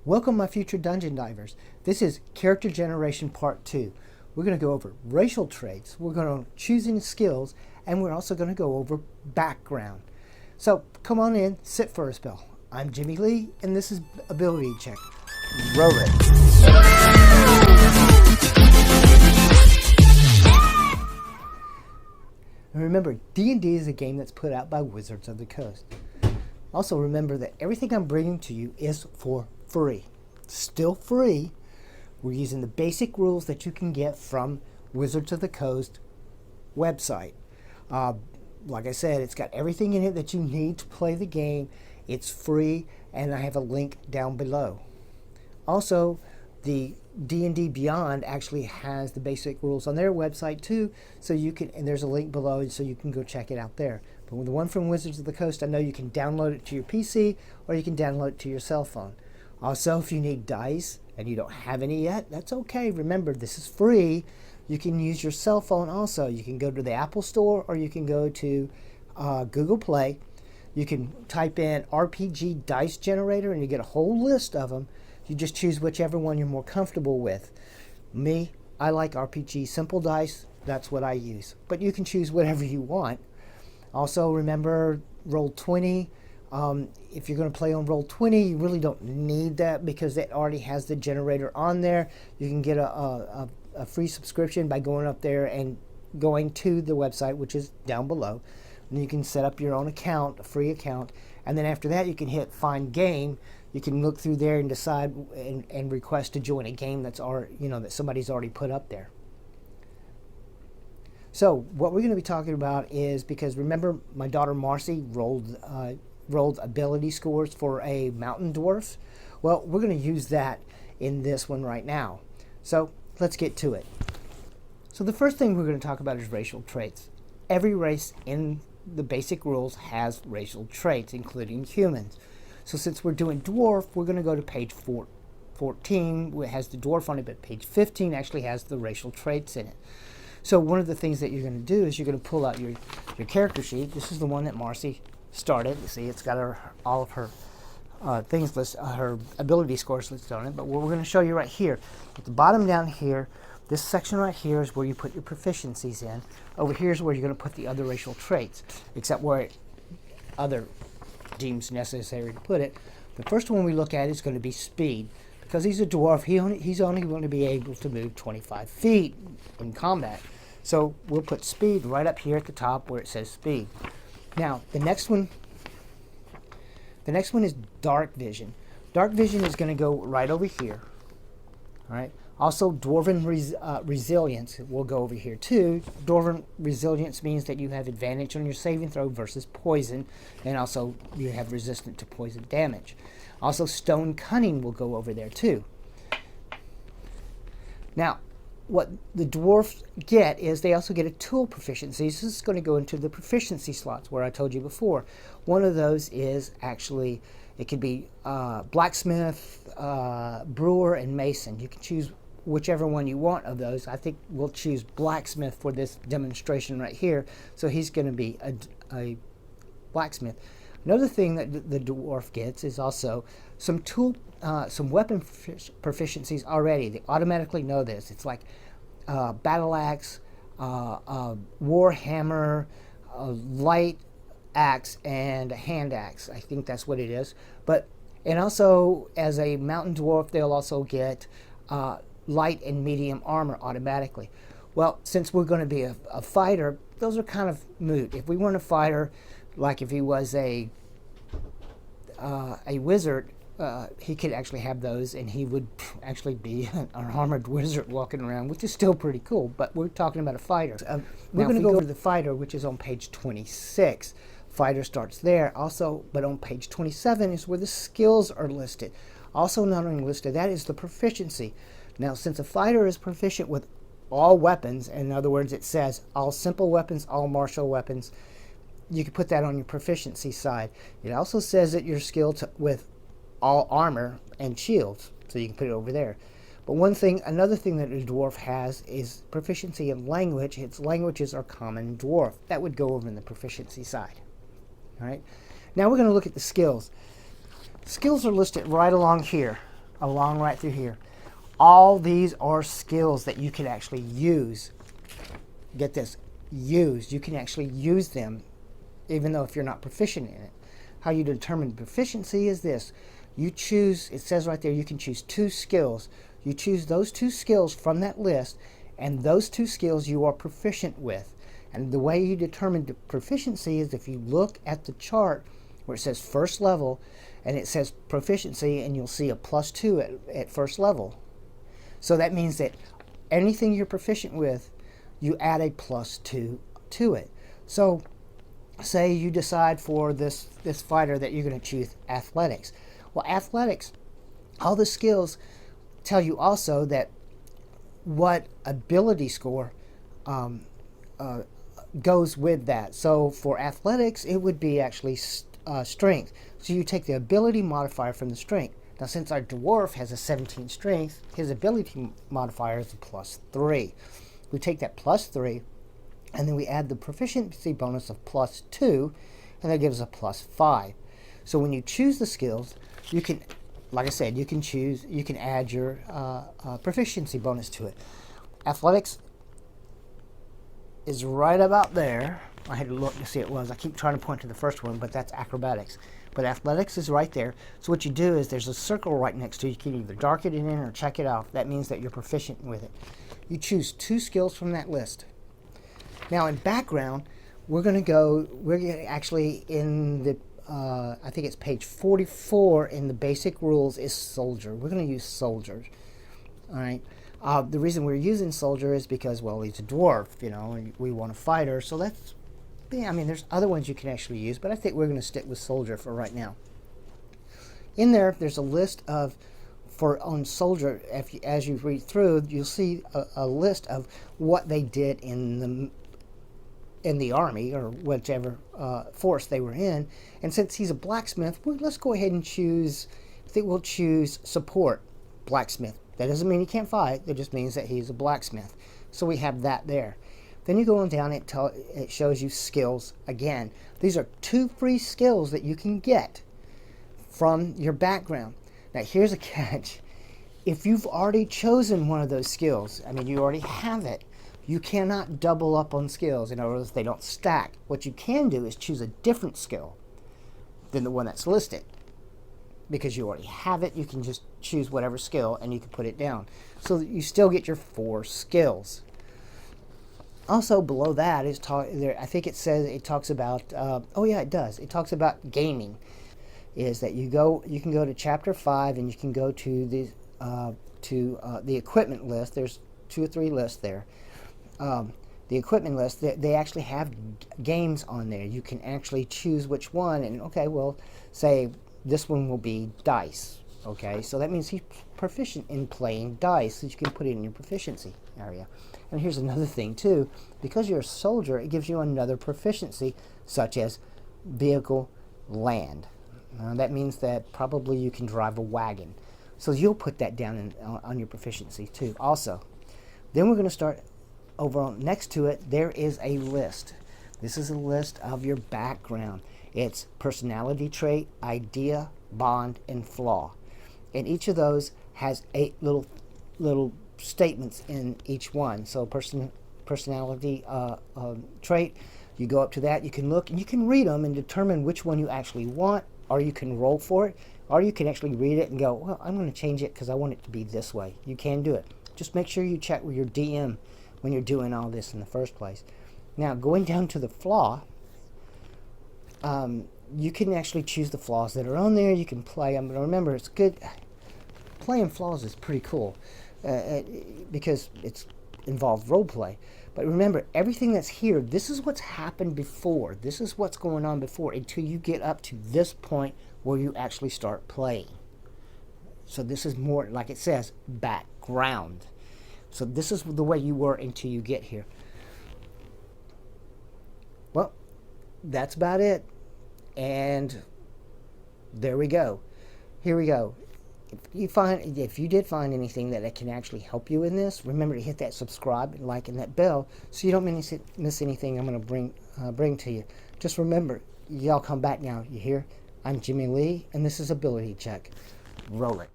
Welcome my future dungeon divers. This is character generation part 2. We're going to go over racial traits, we're going to choosing skills, and we're also going to go over background. So come on in, sit for a spell. I'm Jimmy Lee, and this is Ability Check. Roll it. And remember, D&D is a game that's put out by Wizards of the Coast. Also remember that everything I'm bringing to you is for free. Still free. We're using the basic rules that you can get from Wizards of the Coast website. Like I said, it's got everything in it that you need to play the game. It's free, and I have a link down below. Also, the DnD Beyond actually has the basic rules on their website too, so you can, and there's a link below so you can go check it out there. But with the one from Wizards of the Coast, I know you can download it to your PC or you can download it to your cell phone. Also, if you need dice and you don't have any yet, that's okay. Remember, this is free. You can use your cell phone also. You can go to the Apple Store or you can go to Google Play. You can type in RPG Dice Generator and you get a whole list of them. You just choose whichever one you're more comfortable with. Me, I like RPG Simple Dice. That's what I use. But you can choose whatever you want. Also, remember Roll20. If you're going to play on Roll20, you really don't need that because it already has the generator on there. You can get a free subscription by going up there and going to the website, which is down below. And you can set up your own account, a free account. And then after that, you can hit Find Game. You can look through there and decide and request to join a game that's already, that somebody's already put up there. So what we're going to be talking about is, because remember my daughter Marcy rolled ability scores for a mountain dwarf. Well, we're going to use that in this one right now. So let's get to it. So the first thing we're going to talk about is racial traits. Every race in the basic rules has racial traits, including humans. So since we're doing dwarf, we're going to go to page 14. It has the dwarf on it, but page 15 actually has the racial traits in it. So one of the things that you're going to do is you're going to pull out your character sheet. This is the one that Marcy started. You see, it's got all of her things list, her ability scores listed on it. But what we're going to show you right here, at the bottom down here, this section right here is where you put your proficiencies in. Over here is where you're going to put the other racial traits, except where other deems necessary to put it. The first one we look at is going to be speed. Because he's a dwarf, he's only going to be able to move 25 feet in combat. So we'll put speed right up here at the top where it says speed. Now, the next one is dark vision. Dark vision is going to go right over here. All right. Also, dwarven resilience will go over here too. Dwarven resilience means that you have advantage on your saving throw versus poison, and also you have resistance to poison damage. Also, stone cunning will go over there too. Now, what the dwarfs get is they also get a tool proficiency. So this is going to go into the proficiency slots where I told you before. One of those is actually, it could be blacksmith, brewer, and mason. You can choose whichever one you want of those. I think we'll choose blacksmith for this demonstration right here. So he's going to be a blacksmith. Another thing that the dwarf gets is also some weapon proficiencies already. They automatically know this. It's like battle axe, war hammer, light axe, and a hand axe. I think that's what it is. And also, as a mountain dwarf, they'll also get light and medium armor automatically. Well, since we're going to be a fighter, those are kind of moot. If we weren't a fighter, like if he was a wizard, he could actually have those, and he would actually be an armored wizard walking around, which is still pretty cool. But we're talking about a fighter. We're going to go over the fighter, which is on page 26. Fighter starts there. Also, but on page 27 is where the skills are listed. Also, not only listed, that is the proficiency. Now, since a fighter is proficient with all weapons, in other words, it says all simple weapons, all martial weapons, you can put that on your proficiency side. It also says that you're skilled with all armor and shields, so you can put it over there. But another thing that a dwarf has is proficiency in language. Its languages are common dwarf. That would go over in the proficiency side. All right. Now we're going to look at the skills. Skills are listed right along here. along right through here. All these are skills that you can actually use. Get this, use. You can actually use them even though if you're not proficient in it. How you determine proficiency is this. You choose, it says right there, you can choose 2 skills. You choose those 2 skills from that list, and those 2 skills you are proficient with. And the way you determine the proficiency is if you look at the chart where it says first level, and it says proficiency, and you'll see a +2 at first level. So that means that anything you're proficient with, you add a +2 to it. So say you decide for this fighter that you're going to choose athletics. Well, athletics, all the skills tell you also that what ability score goes with that. So for athletics, it would be actually strength. So you take the ability modifier from the strength. Now, since our dwarf has a 17 strength, his ability modifier is a +3. We take that +3, and then we add the proficiency bonus of +2, and that gives us a +5. So when you choose the skills, you can, like I said, you can add your proficiency bonus to it. Athletics is right about there. I had to look to see it was. I keep trying to point to the first one, but that's acrobatics. But athletics is right there. So what you do is there's a circle right next to it. You can either dark it in or check it off. That means that you're proficient with it. You choose 2 skills from that list. Now in background, we're going to actually in the, I think it's page 44 in the basic rules is soldier. We're going to use soldiers. All right. The reason we're using soldier is because, well, he's a dwarf, you know, and we want a fighter. So that's, yeah, I mean, there's other ones you can actually use, but I think we're going to stick with soldier for right now. In there's a list of, on soldier, as you read through, you'll see a list of what they did in the army or whichever force they were in. And since he's a blacksmith, well, let's go ahead and choose, I think we'll choose support blacksmith. That doesn't mean he can't fight. That just means that he's a blacksmith. So we have that there. Then you go on down, it shows you skills again. These are 2 free skills that you can get from your background. Now here's a catch. If you've already chosen one of those skills, I mean you already have it, you cannot double up on skills. In other words, they don't stack. What you can do is choose a different skill than the one that's listed. Because you already have it, you can just choose whatever skill and you can put it down. So that you still get your 4 skills. Also below that is I think it says, it talks about, oh yeah, it does. It talks about gaming. Is that you can go to chapter 5 and you can go to the equipment list. There's 2 or 3 lists there. The equipment list, they actually have games on there. You can actually choose which one, and okay, well, say this one will be dice. Okay, so that means he's proficient in playing dice, so you can put it in your proficiency area. And here's another thing too, because you're a soldier, it gives you another proficiency, such as vehicle land. That means that probably you can drive a wagon. So you'll put that down on your proficiency too. Also, then we're going to start over on next to it. There is a list. This is a list of your background. It's personality trait, idea, bond, and flaw. And each of those has 8 little statements in each one. So personality trait, you go up to that, you can look and you can read them and determine which one you actually want, or you can roll for it, or you can actually read it and go, well, I'm going to change it because I want it to be this way. You can do it. Just make sure you check with your DM when you're doing all this in the first place. Now, going down to the flaw, you can actually choose the flaws that are on there. You can play them. But remember, it's good. Playing flaws is pretty cool because it's involved role play. But remember, everything that's here, this is what's happened before. This is what's going on before until you get up to this point where you actually start playing. So this is more, like it says, background. So this is the way you were until you get here. Well, that's about it. And there we go. Here we go. If you did find anything that can actually help you in this, remember to hit that subscribe and like and that bell so you don't miss anything I'm going to bring to you. Just remember, y'all come back now. You hear? I'm Jimmy Lee, and this is Ability Check. Roll it.